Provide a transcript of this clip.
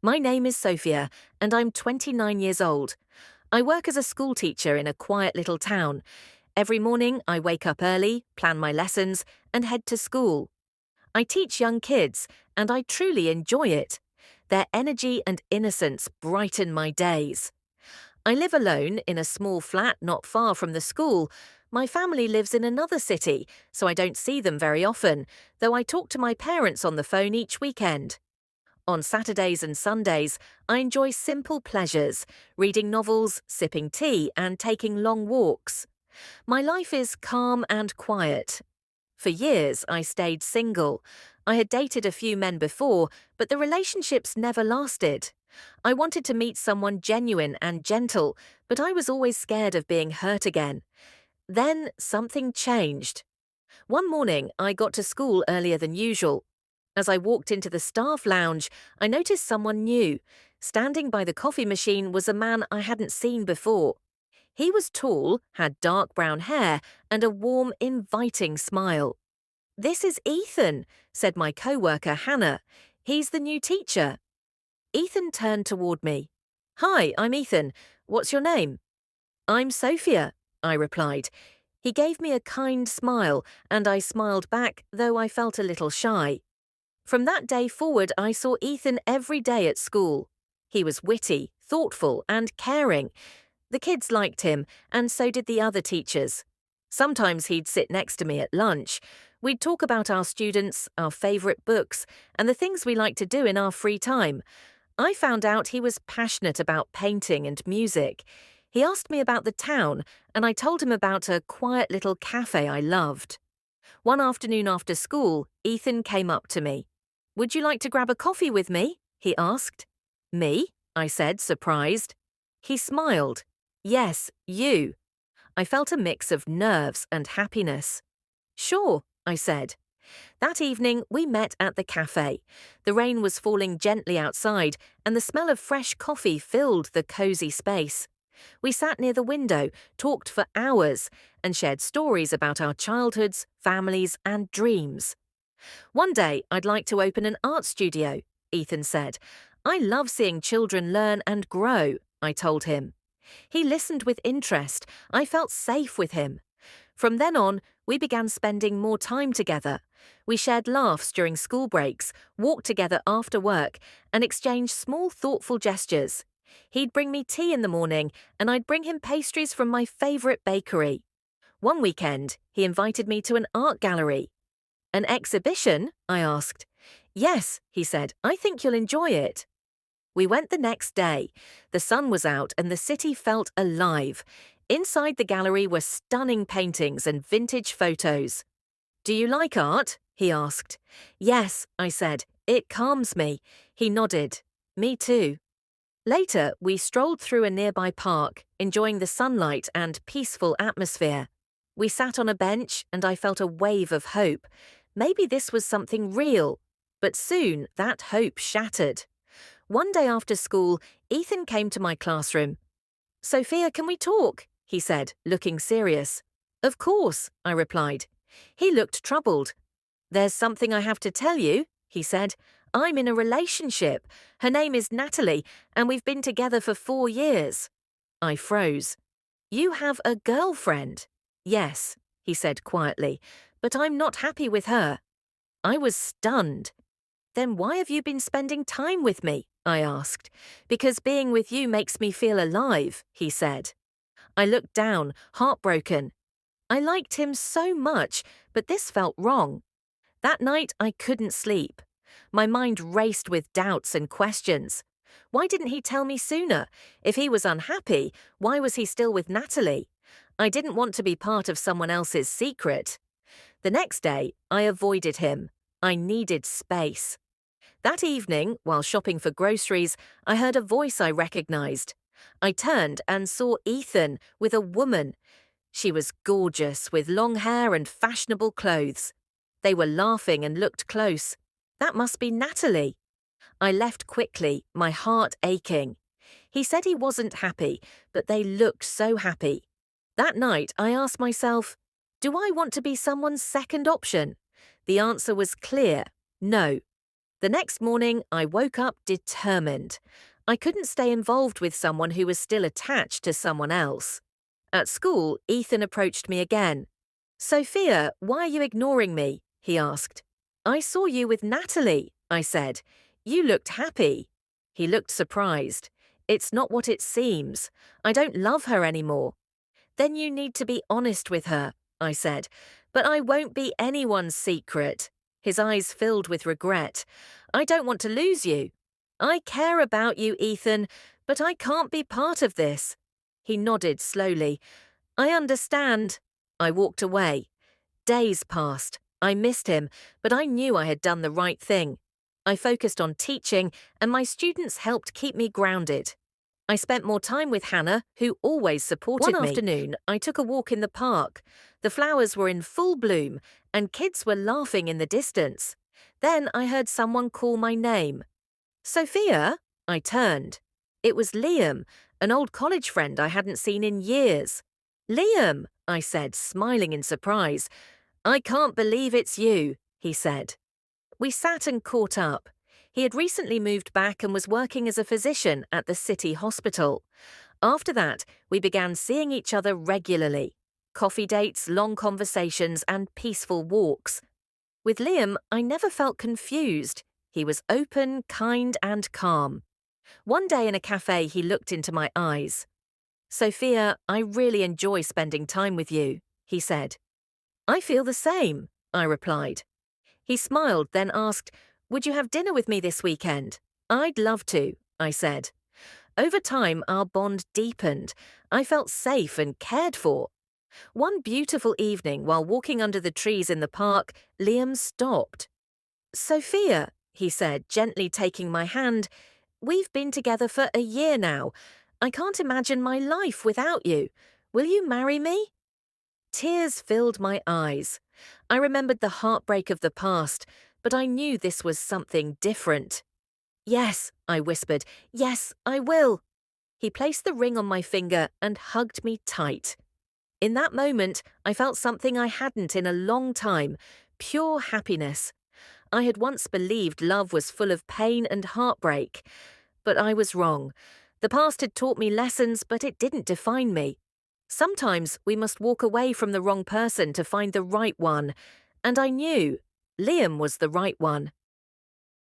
My name is Sophia, and I'm 29 years old. I work as a school teacher in a quiet little town. Every morning, I wake up early, plan my lessons, and head to school. I teach young kids, and I truly enjoy it. Their energy and innocence brighten my days. I live alone in a small flat not far from the school. My family lives in another city, so I don't see them very often, though I talk to my parents on the phone each weekend. On Saturdays and Sundays, I enjoy simple pleasures, reading novels, sipping tea, and taking long walks. My life is calm and quiet. For years, I stayed single. I had dated a few men before, but the relationships never lasted. I wanted to meet someone genuine and gentle, but I was always scared of being hurt again. Then something changed. One morning, I got to school earlier than usual. As I walked into the staff lounge, I noticed someone new. Standing by the coffee machine was a man I hadn't seen before. He was tall, had dark brown hair, and a warm, inviting smile. "This is Ethan," said my co-worker Hannah. "He's the new teacher." Ethan turned toward me. "Hi, I'm Ethan. What's your name?" "I'm Sophia," I replied. He gave me a kind smile, and I smiled back, though I felt a little shy. From that day forward, I saw Ethan every day at school. He was witty, thoughtful, and caring. The kids liked him, and so did the other teachers. Sometimes he'd sit next to me at lunch. We'd talk about our students, our favourite books, and the things we like to do in our free time. I found out he was passionate about painting and music. He asked me about the town, and I told him about a quiet little cafe I loved. One afternoon after school, Ethan came up to me. "Would you like to grab a coffee with me?" he asked. "Me?" I said, surprised. He smiled. "Yes, you." I felt a mix of nerves and happiness. "Sure," I said. That evening, we met at the cafe. The rain was falling gently outside, and the smell of fresh coffee filled the cozy space. We sat near the window, talked for hours, and shared stories about our childhoods, families, and dreams. "One day, I'd like to open an art studio," Ethan said. "I love seeing children learn and grow," I told him. He listened with interest. I felt safe with him. From then on, we began spending more time together. We shared laughs during school breaks, walked together after work, and exchanged small, thoughtful gestures. He'd bring me tea in the morning, and I'd bring him pastries from my favourite bakery. One weekend, he invited me to an art gallery. "An exhibition?" I asked. "Yes," he said. "I think you'll enjoy it." We went the next day. The sun was out and the city felt alive. Inside the gallery were stunning paintings and vintage photos. "Do you like art?" he asked. "Yes," I said. "It calms me." He nodded. "Me too." Later, we strolled through a nearby park, enjoying the sunlight and peaceful atmosphere. We sat on a bench and I felt a wave of hope. Maybe this was something real. But soon, that hope shattered. One day after school, Ethan came to my classroom. "Sophia, can we talk?" he said, looking serious. "Of course," I replied. He looked troubled. "There's something I have to tell you," he said. "I'm in a relationship. Her name is Natalie, and we've been together for 4 years." I froze. "You have a girlfriend?" "Yes," he said quietly, "but I'm not happy with her." I was stunned. "Then why have you been spending time with me?" I asked. "Because being with you makes me feel alive," he said. I looked down, heartbroken. I liked him so much, but this felt wrong. That night, I couldn't sleep. My mind raced with doubts and questions. Why didn't he tell me sooner? If he was unhappy, why was he still with Natalie? I didn't want to be part of someone else's secret. The next day, I avoided him. I needed space. That evening, while shopping for groceries, I heard a voice I recognized. I turned and saw Ethan with a woman. She was gorgeous, with long hair and fashionable clothes. They were laughing and looked close. That must be Natalie. I left quickly, my heart aching. He said he wasn't happy, but they looked so happy. That night, I asked myself, do I want to be someone's second option? The answer was clear, no. The next morning, I woke up determined. I couldn't stay involved with someone who was still attached to someone else. At school, Ethan approached me again. Sophia, why are you ignoring me? He asked. I saw you with Natalie, I said. You looked happy. He looked surprised. It's not what it seems. I don't love her anymore. Then you need to be honest with her, I said. But I won't be anyone's secret. His eyes filled with regret. I don't want to lose you. I care about you, Ethan, but I can't be part of this. He nodded slowly. I understand. I walked away. Days passed. I missed him, but I knew I had done the right thing. I focused on teaching, and my students helped keep me grounded. I spent more time with Hannah, who always supported me. One afternoon, I took a walk in the park. The flowers were in full bloom, and kids were laughing in the distance. Then I heard someone call my name. Sophia? I turned. It was Liam, an old college friend I hadn't seen in years. Liam, I said, smiling in surprise. I can't believe it's you, he said. We sat and caught up. He had recently moved back and was working as a physician at the city hospital. After that, we began seeing each other regularly. Coffee dates, long conversations, and peaceful walks. With Liam, I never felt confused. He was open, kind, and calm. One day in a cafe, he looked into my eyes. Sophia, I really enjoy spending time with you, he said. I feel the same, I replied. He smiled, then asked, would you have dinner with me this weekend? I'd love to, I said. Over time, our bond deepened. I felt safe and cared for. One beautiful evening, while walking under the trees in the park, Liam stopped. Sophia, he said, gently taking my hand, we've been together for a year now. I can't imagine my life without you. Will you marry me? Tears filled my eyes. I remembered the heartbreak of the past, but I knew this was something different. Yes, I whispered. Yes, I will. He placed the ring on my finger and hugged me tight. In that moment, I felt something I hadn't in a long time, pure happiness. I had once believed love was full of pain and heartbreak, but I was wrong. The past had taught me lessons, but it didn't define me. Sometimes we must walk away from the wrong person to find the right one, and I knew Liam was the right one.